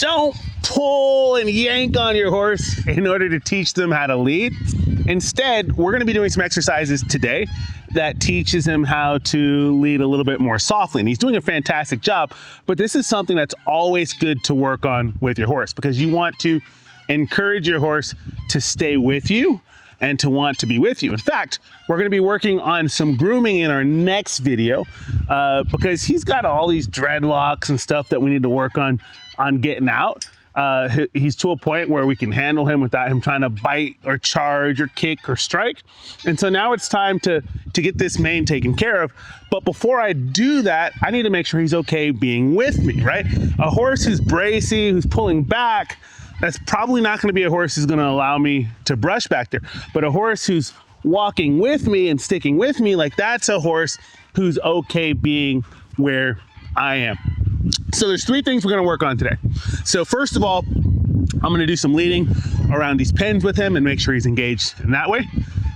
don't pull and yank on your horse in order to teach them how to lead. Instead, we're going to be doing some exercises today that teaches him how to lead a little bit more softly. And he's doing a fantastic job, but this is something that's always good to work on with your horse, because you want to encourage your horse to stay with you and to want to be with you. In fact, we're going to be working on some grooming in our next video because he's got all these dreadlocks and stuff that we need to work on getting out. He's to a point where we can handle him without him trying to bite or charge or kick or strike. And so now it's time to get this mane taken care of. But before I do that, I need to make sure he's okay being with me, right? A horse who's bracy, who's pulling back, that's probably not going to be a horse who's going to allow me to brush back there. But a horse who's walking with me and sticking with me, like that's a horse who's okay being where I am. So there's three things we're going to work on today. So first of all, I'm going to do some leading around these pins with him and make sure he's engaged in that way.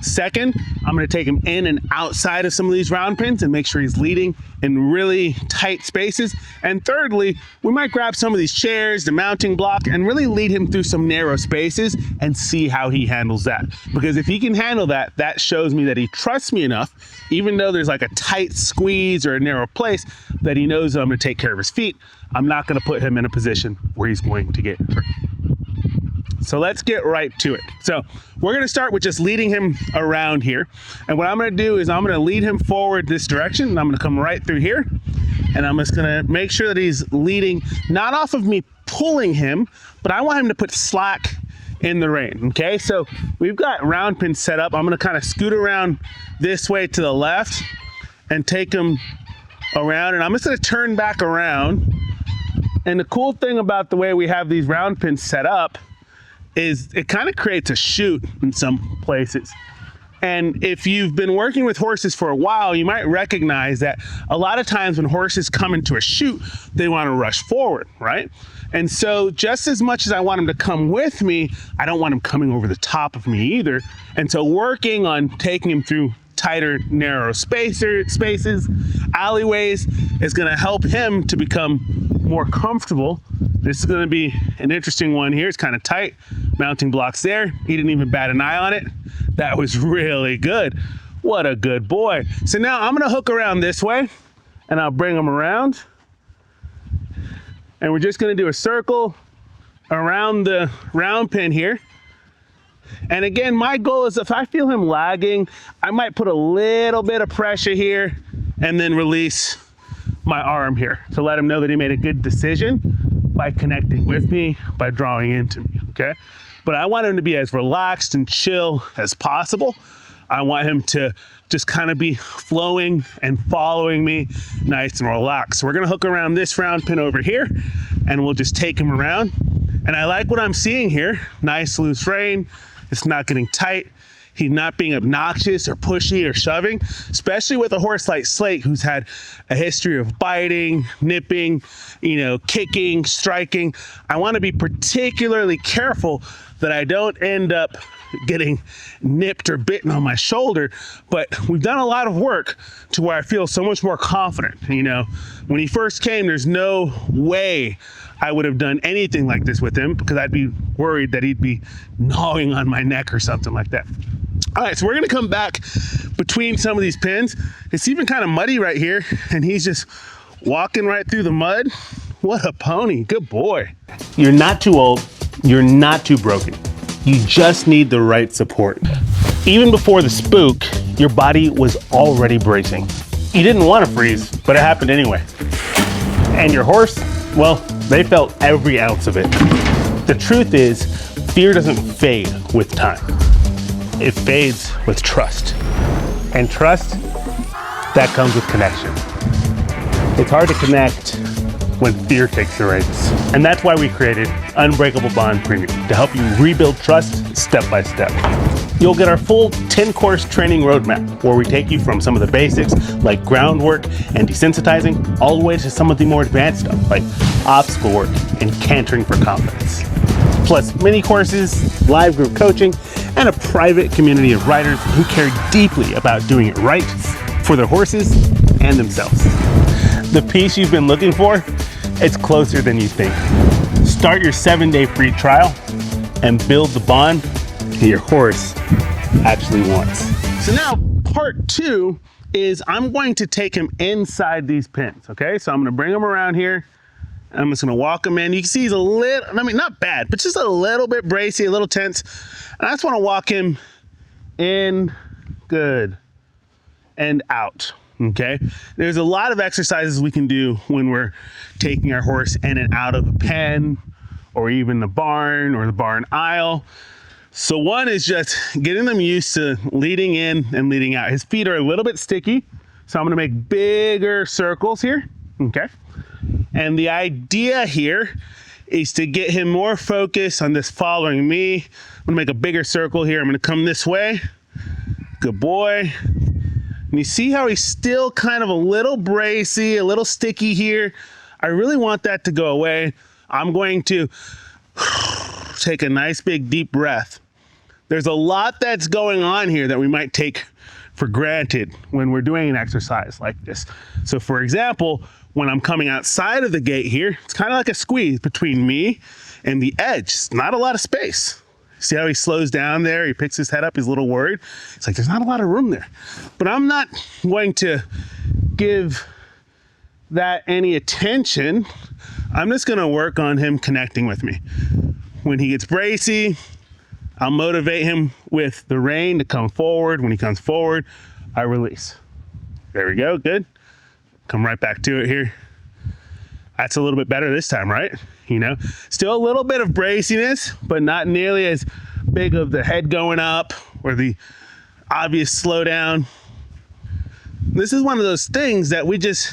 Second, I'm going to take him in and outside of some of these round pins and make sure he's leading in really tight spaces. And thirdly, we might grab some of these chairs, the mounting block, and really lead him through some narrow spaces and see how he handles that. Because if he can handle that, that shows me that he trusts me enough, even though there's like a tight squeeze or a narrow place, that he knows that I'm going to take care of his feet. I'm not going to put him in a position where he's going to get hurt. So let's get right to it. So we're going to start with just leading him around here. And what I'm going to do is I'm going to lead him forward this direction, and I'm going to come right through here. And I'm just going to make sure that he's leading not off of me pulling him, but I want him to put slack in the rein. Okay, so we've got round pins set up. I'm going to kind of scoot around this way to the left and take him around. And I'm just going to turn back around. And the cool thing about the way we have these round pins set up is it kind of creates a chute in some places. And if you've been working with horses for a while, you might recognize that a lot of times when horses come into a chute, they want to rush forward, right? And so just as much as I want him to come with me, I don't want him coming over the top of me either. And so working on taking him through tighter, narrow spaces, alleyways, is going to help him to become more comfortable. This is going to be an interesting one here. It's kind of tight. Mounting blocks there. He didn't even bat an eye on it. That was really good. What a good boy. So now I'm going to hook around this way and I'll bring him around. And we're just going to do a circle around the round pin here. And again, my goal is if I feel him lagging, I might put a little bit of pressure here and then release my arm here to let him know that he made a good decision by connecting with me, by drawing into me, okay? But I want him to be as relaxed and chill as possible. I want him to just kind of be flowing and following me nice and relaxed. So we're gonna hook around this round pin over here and we'll just take him around. And I like what I'm seeing here. Nice loose rein. It's not getting tight. He's not being obnoxious or pushy or shoving, especially with a horse like Slate, who's had a history of biting, nipping, kicking, striking. I want to be particularly careful that I don't end up getting nipped or bitten on my shoulder, but we've done a lot of work to where I feel so much more confident. When he first came, there's no way I would have done anything like this with him because I'd be worried that he'd be gnawing on my neck or something like that. All right, so we're gonna come back between some of these pins. It's even kind of muddy right here, and he's just walking right through the mud. What a pony, good boy. You're not too old, you're not too broken. You just need the right support. Even before the spook, your body was already bracing. You didn't want to freeze, but it happened anyway. And your horse, well, they felt every ounce of it. The truth is, fear doesn't fade with time. It fades with trust. And trust, that comes with connection. It's hard to connect when fear takes the reins. And that's why we created Unbreakable Bond Premium, to help you rebuild trust step by step. You'll get our full 10-course training roadmap, where we take you from some of the basics, like groundwork and desensitizing, all the way to some of the more advanced stuff, like obstacle work and cantering for confidence. Plus mini courses, live group coaching, and a private community of riders who care deeply about doing it right for their horses and themselves. The piece you've been looking for, it's closer than you think. start your 7-day free trial and build the bond that your horse actually wants. So now part 2 is I'm going to take him inside these pins, okay? So I'm gonna bring him around here. I'm just gonna walk him in. You can see he's a little, I mean, not bad, but just a little bit bracy, a little tense. And I just wanna walk him in, good, and out, okay? There's a lot of exercises we can do when we're taking our horse in and out of a pen, or even the barn or the barn aisle. So one is just getting them used to leading in and leading out. His feet are a little bit sticky, so I'm gonna make bigger circles here, okay? And the idea here is to get him more focused on this following me. I'm gonna make a bigger circle here. I'm gonna come this way. Good boy. And you see how he's still kind of a little bracy, a little sticky here. I really want that to go away. I'm going to take a nice big deep breath. There's a lot that's going on here that we might take for granted when we're doing an exercise like this. So for example, when I'm coming outside of the gate here, it's kind of like a squeeze between me and the edge. It's not a lot of space. See how he slows down there? He picks his head up, he's a little worried. It's like, there's not a lot of room there. But I'm not going to give that any attention. I'm just gonna work on him connecting with me. When he gets bracy, I'll motivate him with the rein to come forward. When he comes forward, I release. There we go, good. Come right back to it here. That's a little bit better this time, right? You know, still a little bit of braciness, but not nearly as big of the head going up or the obvious slowdown. This is one of those things that we just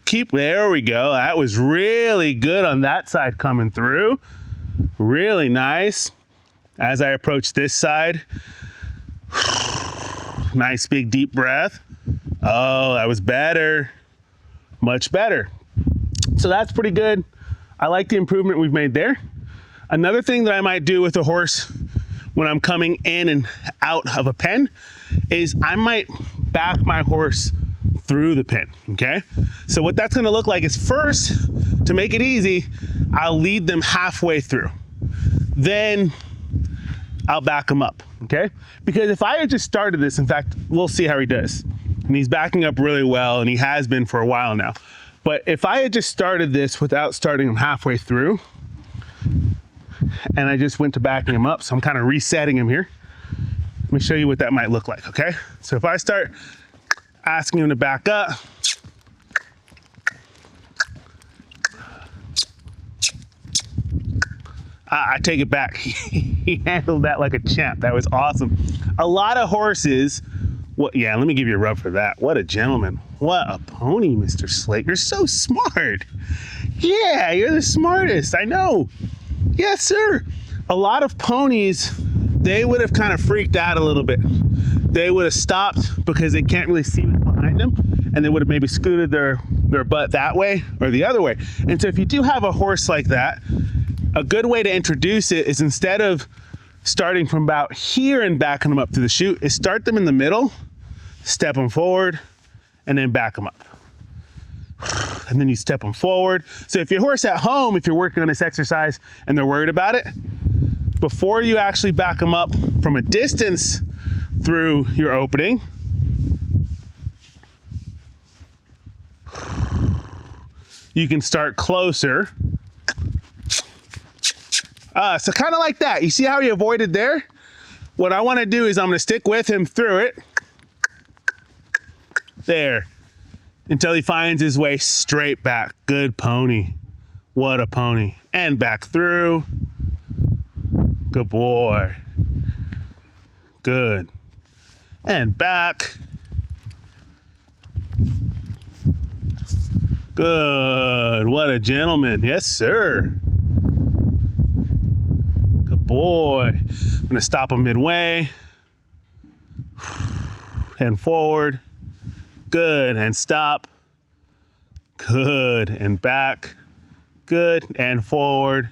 keep, there we go. That was really good on that side coming through. Really nice. As I approach this side, nice big deep breath. Oh, that was better. Much better. So that's pretty good. I like the improvement we've made there. Another thing that I might do with a horse when I'm coming in and out of a pen is I might back my horse through the pen, okay? So what that's gonna look like is first, to make it easy, I'll lead them halfway through. Then I'll back him up, okay? Because if I had just started this, in fact, we'll see how he does. And he's backing up really well, and he has been for a while now. But if I had just started this without starting him halfway through, and I just went to backing him up, so I'm kind of resetting him here. Let me show you what that might look like, okay? So if I start asking him to back up, I take it back. He handled that like a champ. That was awesome. A lot of horses, yeah, let me give you a rub for that. What a gentleman. What a pony, Mr. Slate. You're so smart. Yeah, you're the smartest. I know. Yes, sir. A lot of ponies, they would have kind of freaked out a little bit. They would have stopped because they can't really see what's behind them, and they would have maybe scooted their butt that way or the other way. And so if you do have a horse like that, a good way to introduce it is, instead of starting from about here and backing them up to the chute, is start them in the middle, step them forward, and then back them up. And then you step them forward. So if your horse at home, if you're working on this exercise and they're worried about it, before you actually back them up from a distance through your opening, you can start closer. So kind of like that. You see how he avoided there? What I want to do is I'm going to stick with him through it. There. Until he finds his way straight back. Good pony. What a pony. And back through. Good boy. Good. And back. Good. What a gentleman. Yes, sir. Good boy. I'm gonna stop him midway. And forward. Good. And stop. Good. And back. Good. And forward.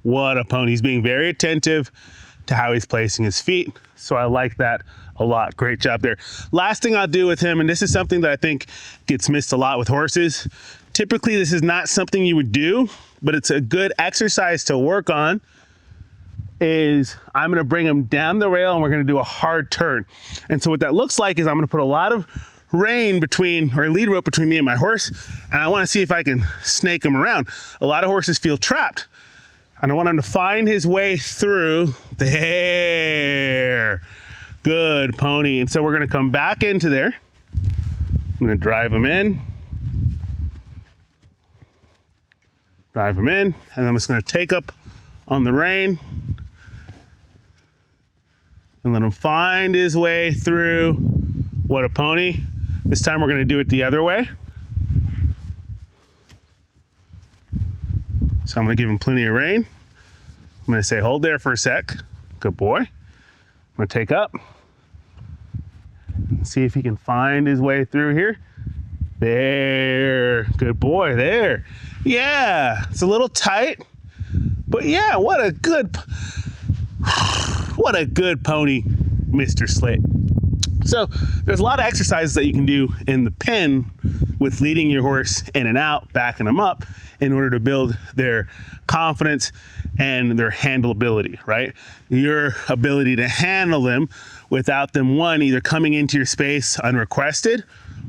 What a pony. He's being very attentive to how he's placing his feet. So I like that a lot. Great job there. Last thing I'll do with him, and this is something that I think gets missed a lot with horses, Typically, this is not something you would do, but it's a good exercise to work on. Is I'm going to bring him down the rail and we're going to do a hard turn. And so what that looks like is I'm going to put a lot of rein between, or lead rope between me and my horse, and I want to see if I can snake him around. A lot of horses feel trapped, and I want him to find his way through there. Good pony. And so we're going to come back into there. I'm going to drive him in. Drive him in, and I'm just going to take up on the rein and let him find his way through. What a pony. This time we're going to do it the other way. So I'm going to give him plenty of rein. I'm going to say, hold there for a sec. Good boy. I'm going to take up. See if he can find his way through here. There. Good boy. There. Yeah. It's a little tight. But yeah, what a good pony, Mr. Slate. So there's a lot of exercises that you can do in the pen with leading your horse in and out, backing them up in order to build their confidence and their handleability, right? Your ability to handle them without them, one, either coming into your space unrequested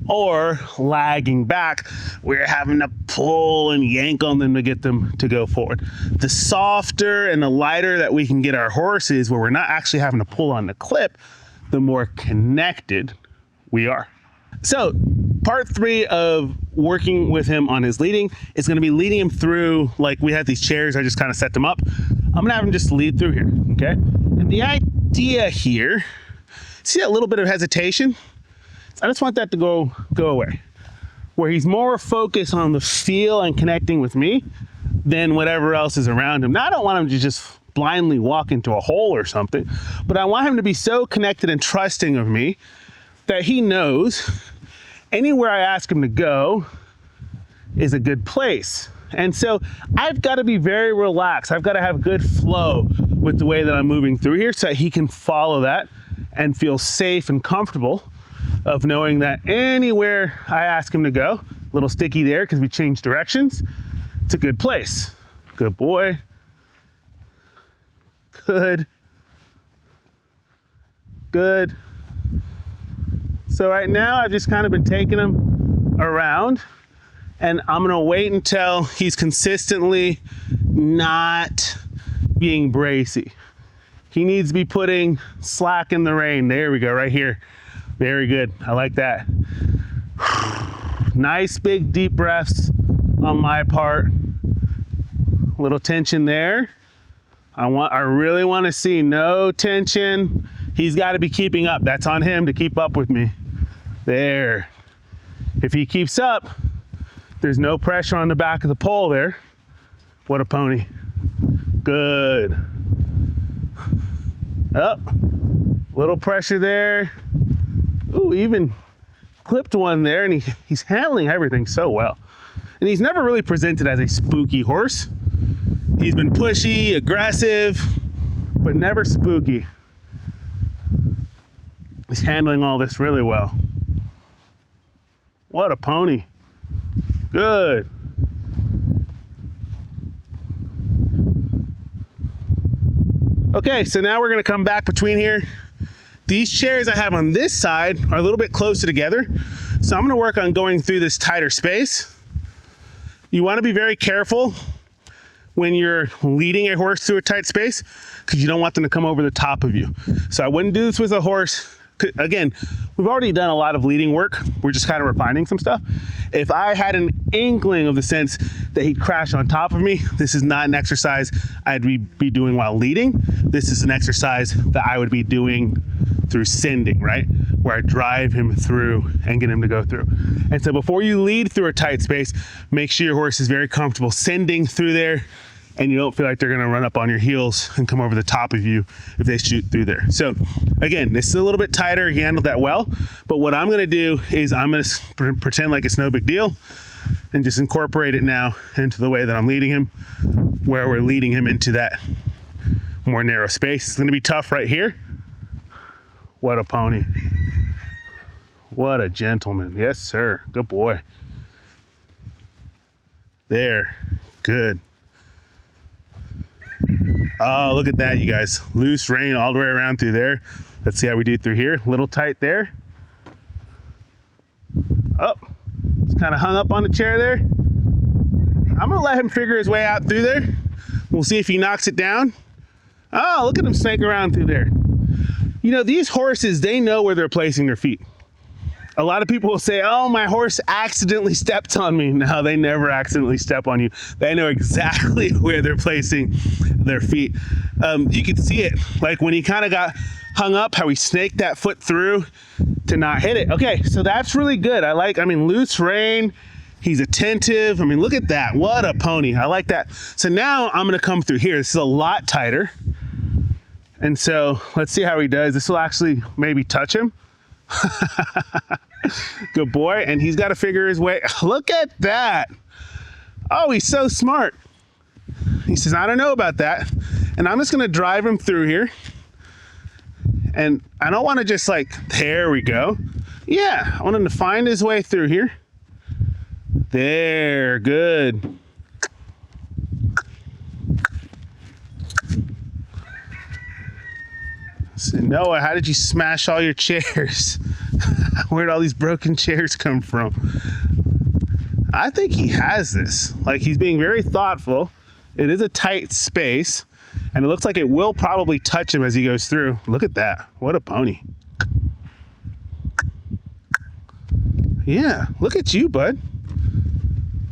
or lagging back where you're having to pull and yank on them to get them to go forward. The softer and the lighter that we can get our horses where we're not actually having to pull on the clip, the more connected we are. So part 3 of working with him on his leading is going to be leading him through, like we have these chairs, I just kind of set them up. I'm going to have him just lead through here, okay? And the idea here, see that little bit of hesitation? I just want that to go away, where he's more focused on the feel and connecting with me than whatever else is around him. Now, I don't want him to just blindly walk into a hole or something, but I want him to be so connected and trusting of me that he knows anywhere I ask him to go is a good place. And so I've got to be very relaxed. I've got to have good flow with the way that I'm moving through here so that he can follow that and feel safe and comfortable of knowing that anywhere I ask him to go, a little sticky there because we changed directions, it's a good place. Good boy. Good. Good. So right now I've just kind of been taking him around, and I'm gonna wait until he's consistently not being bracy. He needs to be putting slack in the rein. There we go, right here. Very good, I like that. Nice big deep breaths on my part. A little tension there. I really want to see no tension. He's got to be keeping up. That's on him to keep up with me. There. If he keeps up, there's no pressure on the back of the pole there. What a pony. Good. Up. Little pressure there. Ooh, even clipped one there, and he's handling everything so well. And he's never really presented as a spooky horse. He's been pushy, aggressive, but never spooky. He's handling all this really well. What a pony. Good. Okay, so now we're gonna come back between here. These chairs I have on this side are a little bit closer together. So I'm gonna work on going through this tighter space. You wanna be very careful when you're leading a horse through a tight space because you don't want them to come over the top of you. So I wouldn't do this with a horse. Again, we've already done a lot of leading work. We're just kind of refining some stuff. If I had an inkling of the sense that he'd crash on top of me, this is not an exercise I'd be doing while leading. This is an exercise that I would be doing through sending, right? Where I drive him through and get him to go through. And so before you lead through a tight space, make sure your horse is very comfortable sending through there and you don't feel like they're gonna run up on your heels and come over the top of you if they shoot through there. So again, this is a little bit tighter, he handled that well, but what I'm gonna do is I'm gonna pretend like it's no big deal and just incorporate it now into the way that I'm leading him, where we're leading him into that more narrow space. It's gonna be tough right here. What a pony. What a gentleman. Yes, sir. Good boy. There, good. Oh, look at that, you guys. Loose rein all the way around through there. Let's see how we do through here. A little tight there. Oh, it's kind of hung up on the chair there. I'm gonna let him figure his way out through there. We'll see if he knocks it down. Oh, look at him snake around through there. You know, these horses, they know where they're placing their feet. A lot of people will say, oh, my horse accidentally stepped on me. No, they never accidentally step on you. They know exactly where they're placing their feet. You can see it, like when he kind of got hung up, how he snaked that foot through to not hit it. Okay, so that's really good. I mean, loose rein. He's attentive. I mean, look at that. What a pony. I like that. So now I'm going to come through here. This is a lot tighter. And so let's see how he does. This will actually maybe touch him. Good boy. And he's got to figure his way. Look at that. Oh, he's so smart. He says, I don't know about that. And I'm just going to drive him through here. And I don't want to just there we go. Yeah, I want him to find his way through here. There, good. So Noah, how did you smash all your chairs? Where'd all these broken chairs come from? I think he has this. He's being very thoughtful. It is a tight space, and it looks like it will probably touch him as he goes through. Look at that. What a pony. Yeah, look at you, bud.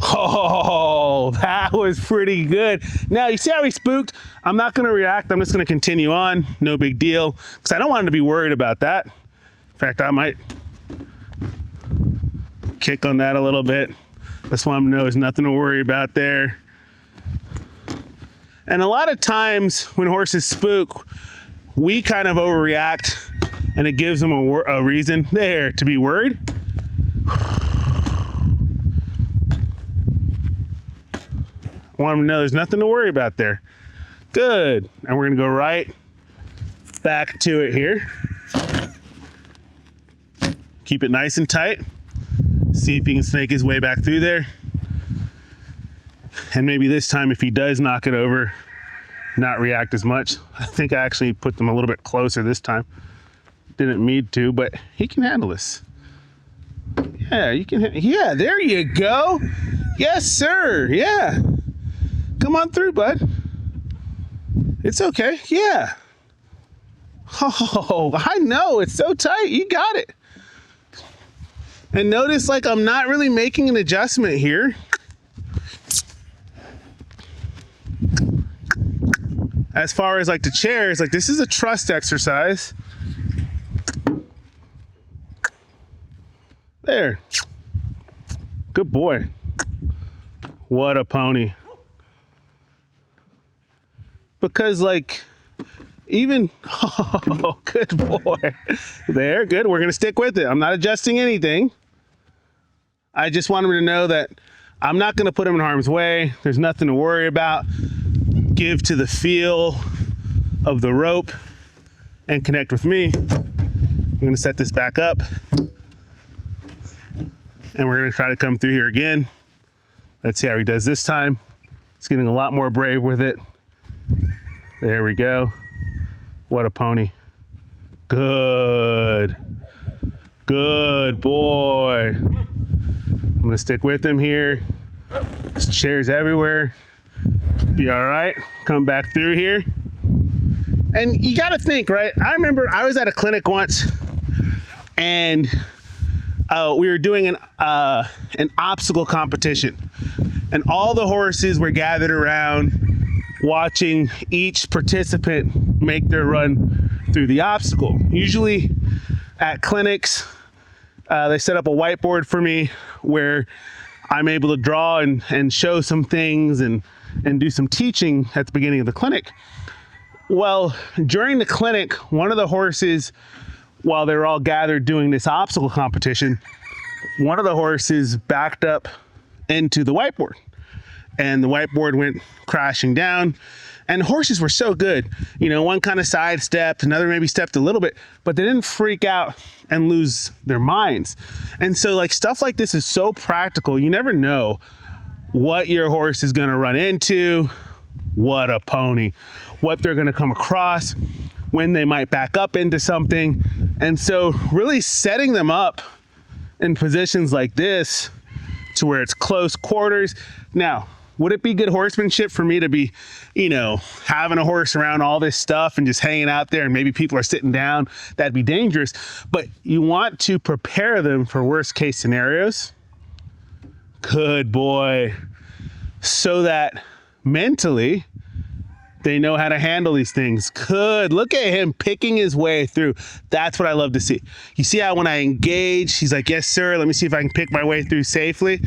Oh, that was pretty good. Now, you see how he spooked? I'm not going to react. I'm just going to continue on. No big deal, because I don't want him to be worried about that. In fact, I might kick on that a little bit. Just want him to know there's nothing to worry about there. And a lot of times when horses spook, we kind of overreact, and it gives them a reason there to be worried. I want them to know there's nothing to worry about there. Good. And we're going to go right back to it here. Keep it nice and tight. See if he can snake his way back through there. And maybe this time, if he does knock it over, not react as much. I think I actually put them a little bit closer this time. Didn't mean to, but he can handle this. Yeah, you can. Yeah, there you go. Yes, sir. Yeah. Come on through, bud. It's okay. Yeah. Oh, I know. It's so tight. You got it. And notice, I'm not really making an adjustment here. As far as the chairs, this is a trust exercise. There. Good boy. What a pony. Because even, oh, good boy. There, good. We're going to stick with it. I'm not adjusting anything. I just want him to know that I'm not going to put him in harm's way. There's nothing to worry about. Give to the feel of the rope and connect with me. I'm going to set this back up. And we're going to try to come through here again. Let's see how he does this time. He's getting a lot more brave with it. There we go. What a pony. Good. Good boy. I'm going to stick with him here. There's chairs everywhere. Be all right. Come back through here. And you got to think, right? I remember I was at a clinic once, and we were doing an obstacle competition, and all the horses were gathered around watching each participant make their run through the obstacle. Usually at clinics, they set up a whiteboard for me where I'm able to draw and show some things and do some teaching at the beginning of the clinic. Well, during the clinic, one of the horses, while they were all gathered doing this obstacle competition, one of the horses backed up into the whiteboard, and the whiteboard went crashing down. And horses were so good. One kind of sidestepped, another maybe stepped a little bit, but they didn't freak out and lose their minds. And so stuff like this is so practical. You never know what your horse is going to run into, what a pony, what they're going to come across, when they might back up into something. And so really setting them up in positions like this to where it's close quarters. Now, would it be good horsemanship for me to be, having a horse around all this stuff and just hanging out there and maybe people are sitting down? That'd be dangerous. But you want to prepare them for worst case scenarios. Good boy. So that mentally they know how to handle these things. Good. Look at him picking his way through. That's what I love to see. You see how when I engage, he's like, yes, sir. Let me see if I can pick my way through safely.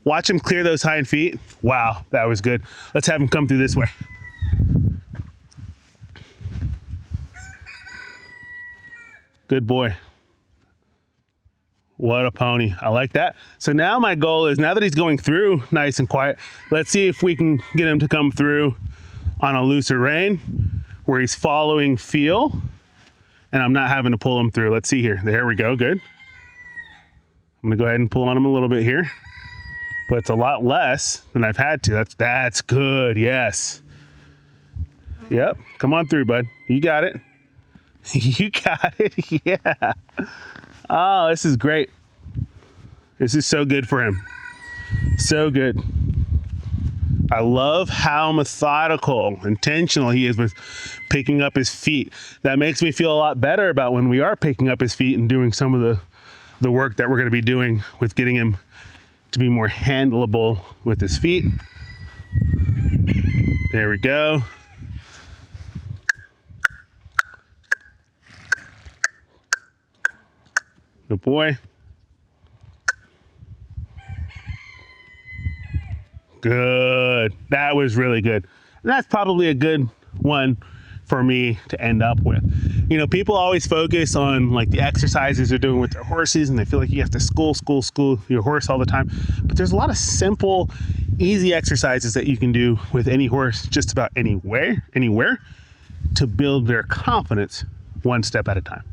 Watch him clear those hind feet. Wow, that was good. Let's have him come through this way. Good boy. What a pony. I like that. So now my goal is, now that he's going through nice and quiet, let's see if we can get him to come through on a looser rein where he's following feel and I'm not having to pull him through. Let's see here. There we go. Good. I'm gonna go ahead and pull on him a little bit here, but it's a lot less than I've had to. That's good. Yes. Yep. Come on through, bud. You got it. You got it. Yeah. Oh, this is great. This is so good for him. So good. I love how methodical, intentional he is with picking up his feet. That makes me feel a lot better about when we are picking up his feet and doing some of the work that we're going to be doing with getting him to be more handleable with his feet. There we go. Good boy. Good. That was really good. And that's probably a good one for me to end up with. People always focus on like the exercises they're doing with their horses and they feel like you have to school your horse all the time. But there's a lot of simple, easy exercises that you can do with any horse just about anywhere to build their confidence one step at a time.